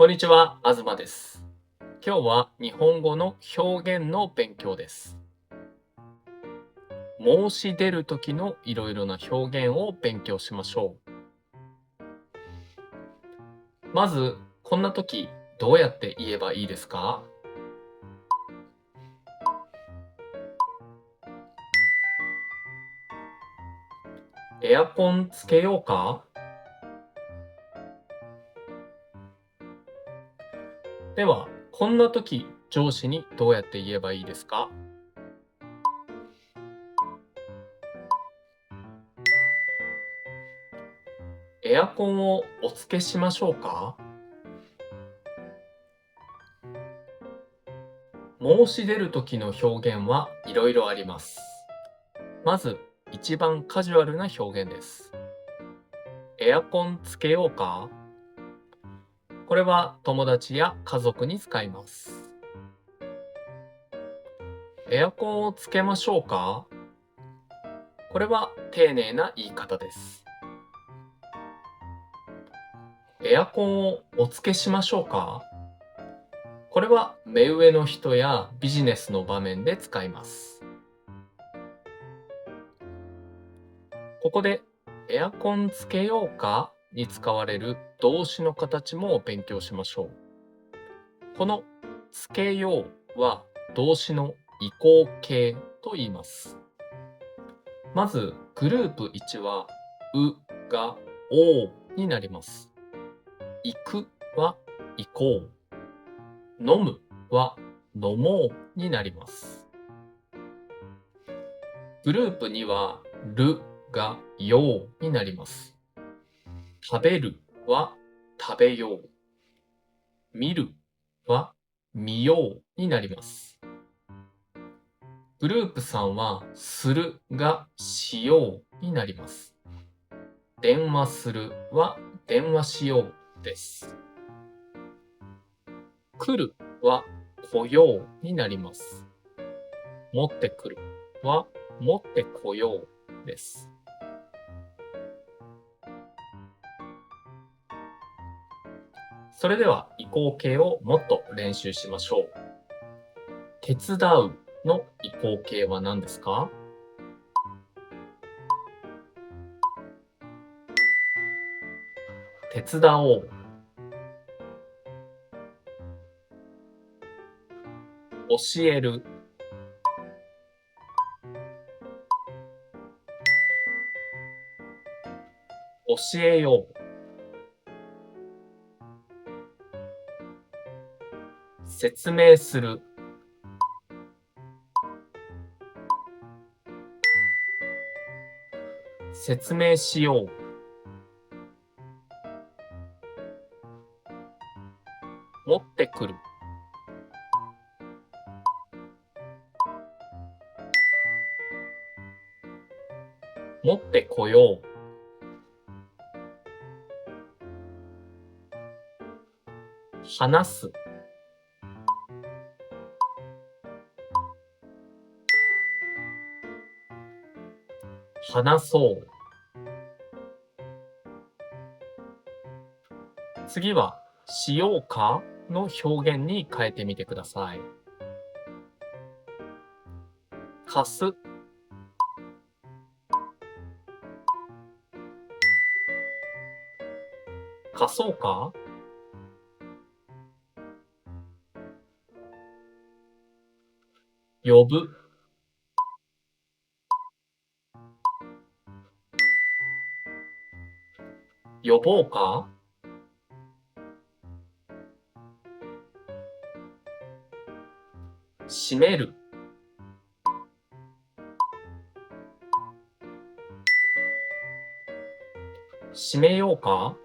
こんにちは、東です。今日は日本語の表現の勉強です。申し出る時のいろいろな表現を勉強しましょう。まず、こんな時、どうやって言えばいいですか？エアコンつけようか？では、こんな時、上司にどうやって言えばいいですか？エアコンをお付けしましょうか？申し出る時の表現はいろいろあります。まず、一番カジュアルな表現です。エアコンつけようか？これは友達や家族に使います。エアコンをつけましょうか？これは丁寧な言い方です。エアコンをお付けしましょうか？これは目上の人やビジネスの場面で使います。ここでエアコンつけようかに使われる動詞の形も勉強しましょう。このつけようは動詞の移行形と言います。まず、グループ1は、うがおになります。行くは行こう。飲むは飲もうになります。グループ2は、るがようになります。食べるは食べよう。見るは見ようになります。グループ3は、するがしようになります。電話するは電話しようです。来るは来ようになります。持ってくるは持ってこようです。それでは移行形をもっと練習しましょう。手伝うの移行形は何ですか？手伝おう。教える。教えよう。説明する。説明しよう。持ってくる。持ってこよう。話す。話そう。次は、しようかの表現に変えてみてください。貸す。貸そうか？呼ぶ。呼ぼうか？閉める。閉めようか？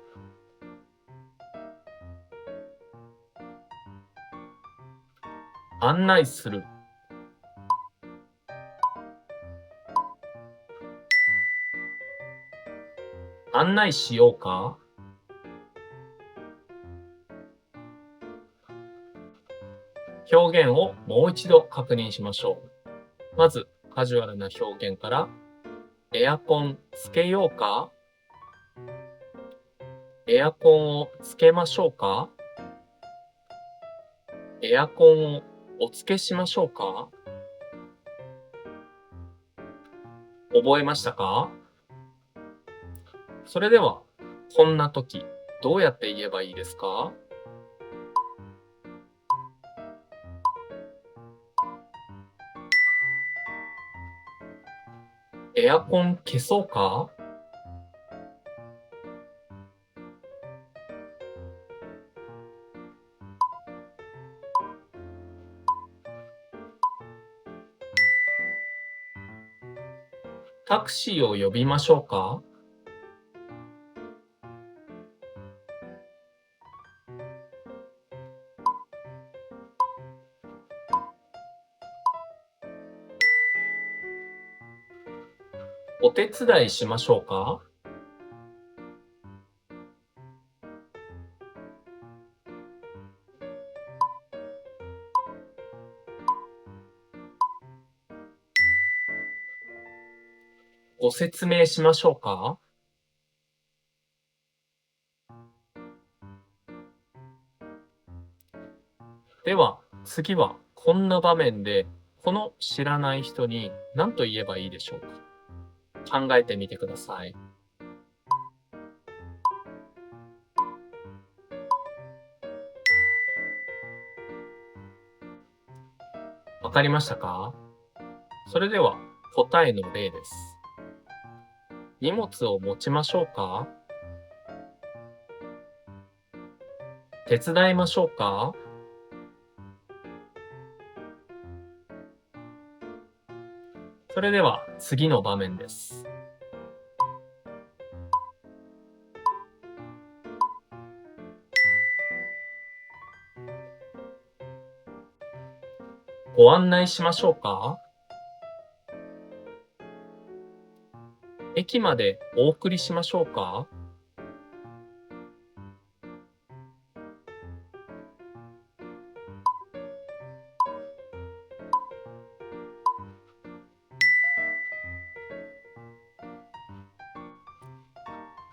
案内する。案内しようか？表現をもう一度確認しましょう。まず、カジュアルな表現から、エアコンつけようか？エアコンをつけましょうか？エアコンをお付けしましょうか？覚えましたか？それでは、こんな時、どうやって言えばいいですか？エアコン消そうか？タクシーを呼びましょうか？お手伝いしましょうか？ご説明しましょうか？では、次はこんな場面で、この知らない人に何と言えばいいでしょうか？考えてみてください。わかりましたか？それでは答えの例です。荷物を持ちましょうか？手伝いましょうか？それでは次の場面です。ご案内しましょうか？駅までお送りしましょうか？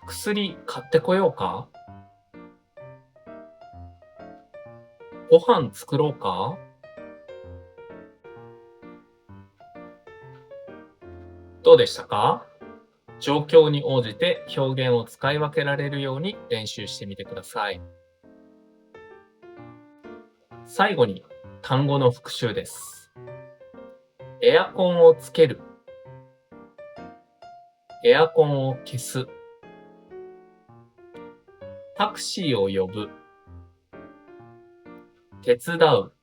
薬買ってこようか？ご飯作ろうか？どうでしたか？状況に応じて表現を使い分けられるように練習してみてください。最後に単語の復習です。エアコンをつける、エアコンを消す、タクシーを呼ぶ、手伝う、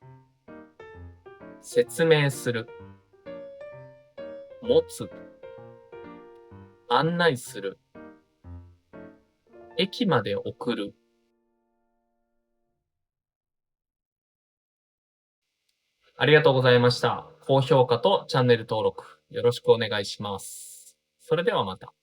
説明する、持つ、案内する、駅まで送る。ありがとうございました。高評価とチャンネル登録よろしくお願いします。それではまた。